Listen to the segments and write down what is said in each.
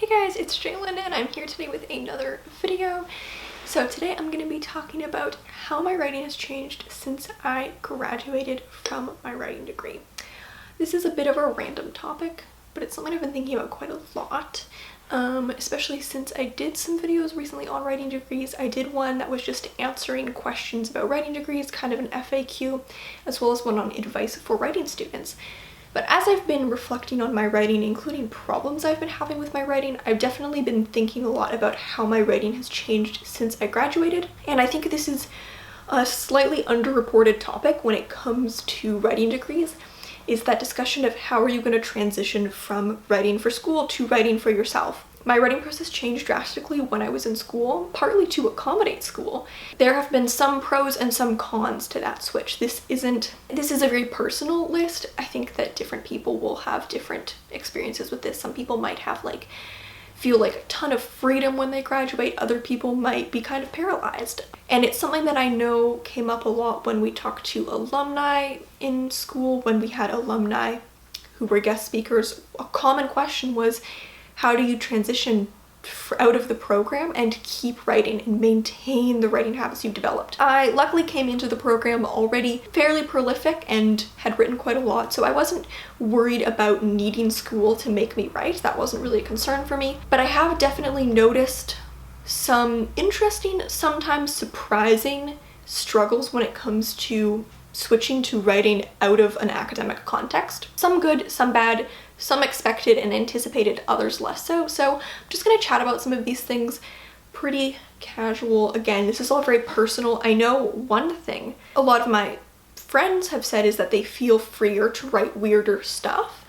Hey guys, it's Jalen and I'm here today with another video. So today I'm going to be talking about how my writing has changed since I graduated from my writing degree. This is a bit of a random topic, but it's something I've been thinking about quite a lot, especially since I did some videos recently on writing degrees. I did one that was just answering questions about writing degrees, kind of an FAQ, as well as one on advice for writing students. But as I've been reflecting on my writing, including problems I've been having with my writing, I've definitely been thinking a lot about how my writing has changed since I graduated. And I think this is a slightly underreported topic when it comes to writing degrees, is that discussion of how are you going to transition from writing for school to writing for yourself. My writing process changed drastically when I was in school, partly to accommodate school. There have been some pros and some cons to that switch. This is a very personal list. I think that different people will have different experiences with this. Some people might have feel like a ton of freedom when they graduate. Other people might be kind of paralyzed. And it's something that I know came up a lot when we talked to alumni in school, when we had alumni who were guest speakers. A common question was, how do you transition out of the program and keep writing and maintain the writing habits you've developed? I luckily came into the program already fairly prolific and had written quite a lot, so I wasn't worried about needing school to make me write. That wasn't really a concern for me. But I have definitely noticed some interesting, sometimes surprising struggles when it comes to switching to writing out of an academic context. Some good, some bad, some expected and anticipated, others less so. So I'm just going to chat about some of these things pretty casual. Again, this is all very personal. I know one thing a lot of my friends have said is that they feel freer to write weirder stuff,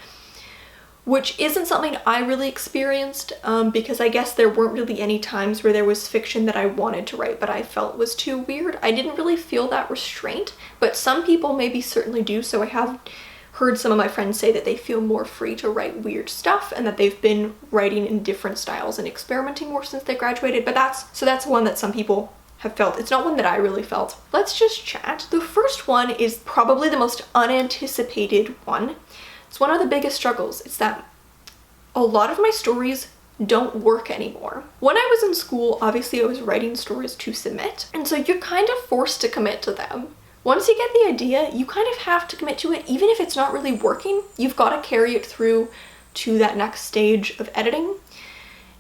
which isn't something I really experienced because I guess there weren't really any times where there was fiction that I wanted to write but I felt was too weird. I didn't really feel that restraint, but some people maybe certainly do. So I have heard some of my friends say that they feel more free to write weird stuff and that they've been writing in different styles and experimenting more since they graduated. But that's one that some people have felt. It's not one that I really felt. Let's just chat. The first one is probably the most unanticipated one. It's one of the biggest struggles. It's that a lot of my stories don't work anymore. When I was in school, obviously I was writing stories to submit, and so you're kind of forced to commit to them. Once you get the idea, you kind of have to commit to it. Even if it's not really working, you've got to carry it through to that next stage of editing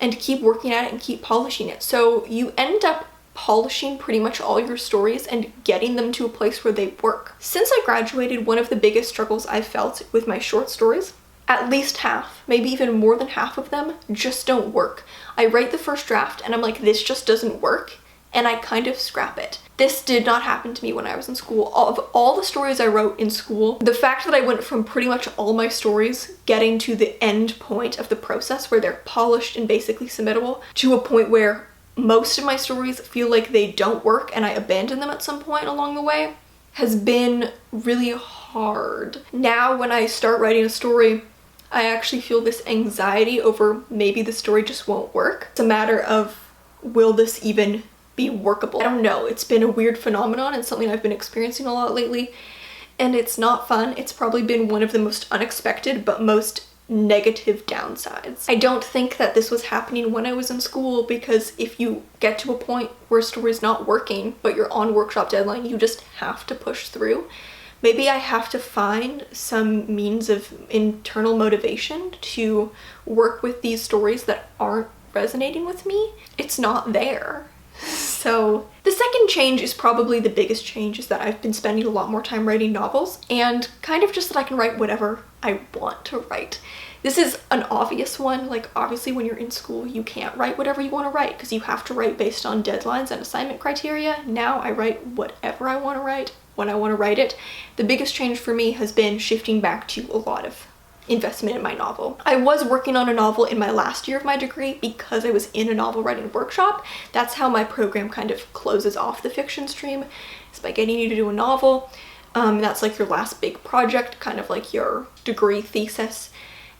and keep working at it and keep polishing it. So you end up polishing pretty much all your stories and getting them to a place where they work. Since I graduated, one of the biggest struggles I've felt with my short stories, at least half, maybe even more than half of them, just don't work. I write the first draft and I'm like, this just doesn't work, and I kind of scrap it. This did not happen to me when I was in school. Of all the stories I wrote in school, the fact that I went from pretty much all my stories getting to the end point of the process where they're polished and basically submittable to a point where most of my stories feel like they don't work and I abandon them at some point along the way has been really hard. Now when I start writing a story, I actually feel this anxiety over maybe the story just won't work. It's a matter of, will this even be workable? I don't know. It's been a weird phenomenon and something I've been experiencing a lot lately, and it's not fun. It's probably been one of the most unexpected but most negative downsides. I don't think that this was happening when I was in school, because if you get to a point where a story's not working but you're on workshop deadline, you just have to push through. Maybe I have to find some means of internal motivation to work with these stories that aren't resonating with me. It's not there. So the second change is probably the biggest change, is that I've been spending a lot more time writing novels, and kind of just that I can write whatever I want to write. This is an obvious one. Like, obviously when you're in school you can't write whatever you want to write because you have to write based on deadlines and assignment criteria. Now I write whatever I want to write when I want to write it. The biggest change for me has been shifting back to a lot of investment in my novel. I was working on a novel in my last year of my degree because I was in a novel writing workshop. That's how my program kind of closes off the fiction stream, is by getting you to do a novel. That's like your last big project, kind of like your degree thesis.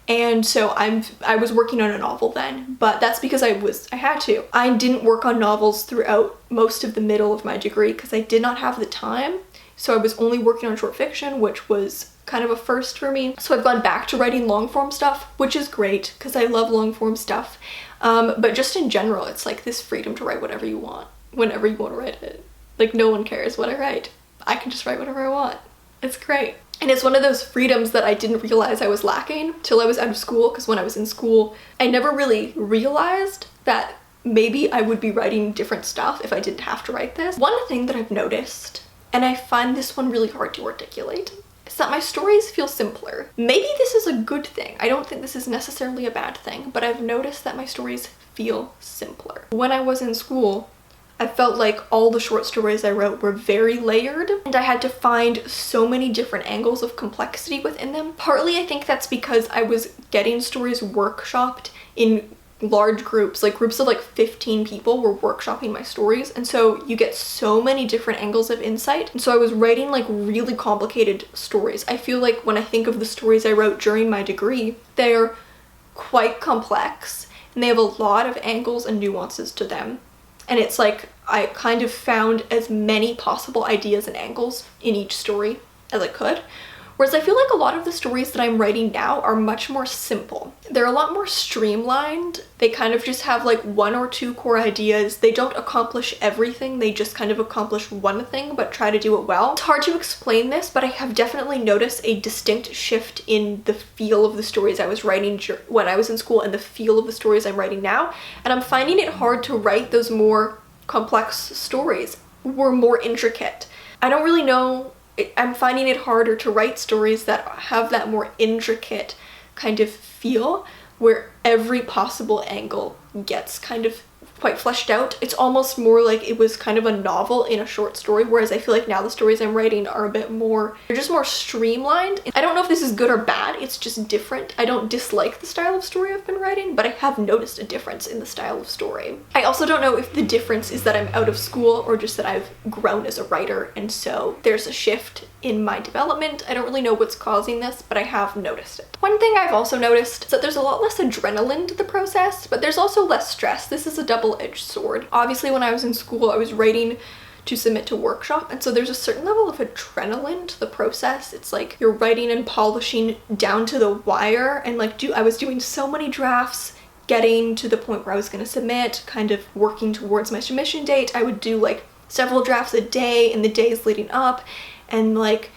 And so I was working on a novel then, but that's because I had to. I didn't work on novels throughout most of the middle of my degree because I did not have the time. So I was only working on short fiction, which was kind of a first for me. So I've gone back to writing long form stuff, which is great because I love long form stuff. But just in general, it's like this freedom to write whatever you want, whenever you want to write it. Like no one cares what I write. I can just write whatever I want. It's great. And it's one of those freedoms that I didn't realize I was lacking till I was out of school, because when I was in school, I never really realized that maybe I would be writing different stuff if I didn't have to write this. One thing that I've noticed, and I find this one really hard to articulate, is that my stories feel simpler. Maybe this is a good thing. I don't think this is necessarily a bad thing, but I've noticed that my stories feel simpler. When I was in school, I felt like all the short stories I wrote were very layered, and I had to find so many different angles of complexity within them. Partly I think that's because I was getting stories workshopped in large groups, like groups of like 15 people were workshopping my stories, and so you get so many different angles of insight. And so I was writing like really complicated stories. I feel like when I think of the stories I wrote during my degree, they're quite complex and they have a lot of angles and nuances to them. And it's like I kind of found as many possible ideas and angles in each story as I could. Whereas I feel like a lot of the stories that I'm writing now are much more simple. They're a lot more streamlined. They kind of just have like one or two core ideas. They don't accomplish everything. They just kind of accomplish one thing, but try to do it well. It's hard to explain this, but I have definitely noticed a distinct shift in the feel of the stories I was writing when I was in school and the feel of the stories I'm writing now. And I'm finding it hard to write those more complex stories or more intricate. I don't really know. I'm finding it harder to write stories that have that more intricate kind of feel where every possible angle gets kind of quite fleshed out. It's almost more like it was kind of a novel in a short story, whereas I feel like now the stories I'm writing are a bit more, they're just more streamlined. I don't know if this is good or bad, it's just different. I don't dislike the style of story I've been writing, but I have noticed a difference in the style of story. I also don't know if the difference is that I'm out of school or just that I've grown as a writer, and so there's a shift in my development. I don't really know what's causing this, but I have noticed it. One thing I've also noticed is that there's a lot less adrenaline to the process, but there's also less stress. This is a double-edged sword. Obviously, when I was in school, I was writing to submit to workshop, and so there's a certain level of adrenaline to the process. It's like you're writing and polishing down to the wire, and like I was doing so many drafts, getting to the point where I was going to submit, kind of working towards my submission date. I would do like several drafts a day in the days leading up, and like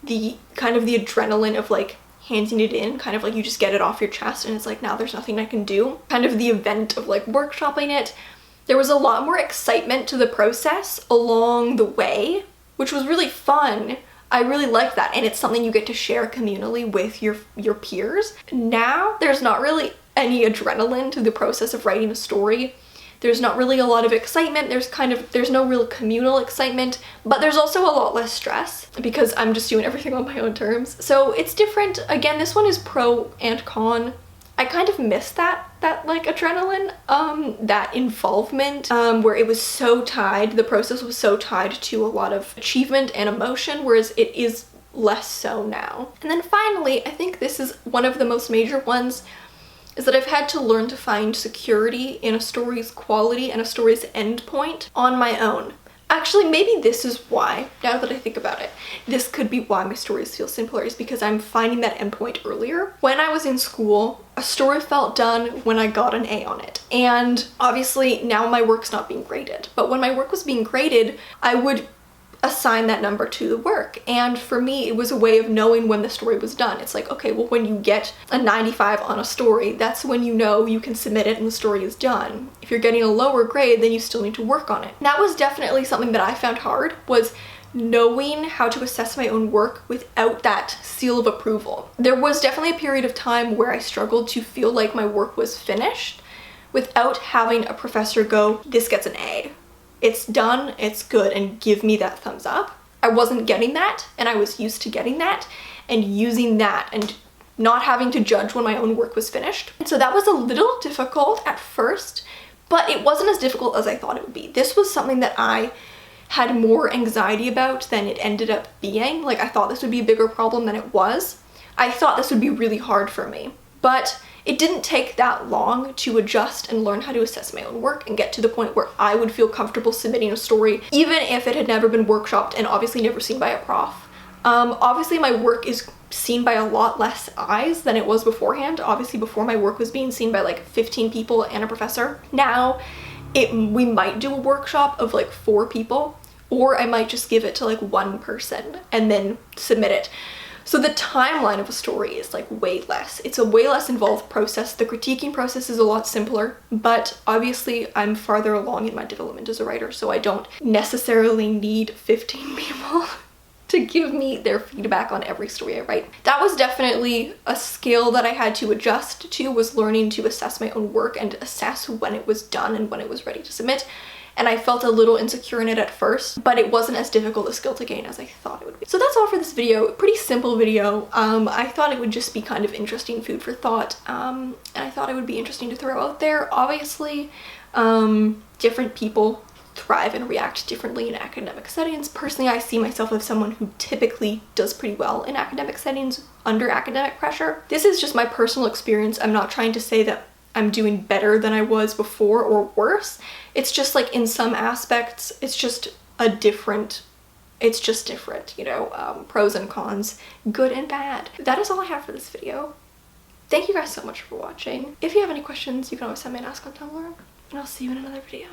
the kind of the adrenaline of like handing it in, kind of like you just get it off your chest and it's like, now there's nothing I can do. Kind of the event of like workshopping it. There was a lot more excitement to the process along the way, which was really fun. I really like that, and it's something you get to share communally with your peers. Now there's not really any adrenaline to the process of writing a story. There's not really a lot of excitement. There's no real communal excitement, but there's also a lot less stress because I'm just doing everything on my own terms. So it's different. Again, this one is pro and con. I kind of miss that like adrenaline, that involvement, where it was so tied, the process was so tied to a lot of achievement and emotion, whereas it is less so now. And then finally, I think this is one of the most major ones, is that I've had to learn to find security in a story's quality and a story's endpoint on my own. Actually, maybe this is why, now that I think about it, this could be why my stories feel simpler, is because I'm finding that endpoint earlier. When I was in school, a story felt done when I got an A on it. And obviously now my work's not being graded, but when my work was being graded, I would assign that number to the work. And for me, it was a way of knowing when the story was done. It's like, okay, well, when you get a 95 on a story, that's when you know you can submit it and the story is done. If you're getting a lower grade, then you still need to work on it. That was definitely something that I found hard, was knowing how to assess my own work without that seal of approval. There was definitely a period of time where I struggled to feel like my work was finished without having a professor go, this gets an A. It's done, it's good, and give me that thumbs up. I wasn't getting that, and I was used to getting that and using that and not having to judge when my own work was finished. And so that was a little difficult at first, but it wasn't as difficult as I thought it would be. This was something that I had more anxiety about than it ended up being. Like, I thought this would be a bigger problem than it was. I thought this would be really hard for me, but it didn't take that long to adjust and learn how to assess my own work and get to the point where I would feel comfortable submitting a story, even if it had never been workshopped and obviously never seen by a prof. Obviously my work is seen by a lot less eyes than it was beforehand. Obviously before, my work was being seen by like 15 people and a professor. Now we might do a workshop of like 4 people, or I might just give it to like 1 person and then submit it. So the timeline of a story is like way less. It's a way less involved process. The critiquing process is a lot simpler, but obviously I'm farther along in my development as a writer, so I don't necessarily need 15 people to give me their feedback on every story I write. That was definitely a skill that I had to adjust to, was learning to assess my own work and assess when it was done and when it was ready to submit. And I felt a little insecure in it at first, but it wasn't as difficult a skill to gain as I thought it would be. So that's all for this video. Pretty simple video. I thought it would just be kind of interesting food for thought, and I thought it would be interesting to throw out there. Obviously, different people thrive and react differently in academic settings. Personally, I see myself as someone who typically does pretty well in academic settings under academic pressure. This is just my personal experience. I'm not trying to say that I'm doing better than I was before or worse. It's just like in some aspects, it's just different, you know, pros and cons, good and bad. That is all I have for this video. Thank you guys so much for watching. If you have any questions, you can always send me an ask on Tumblr, and I'll see you in another video.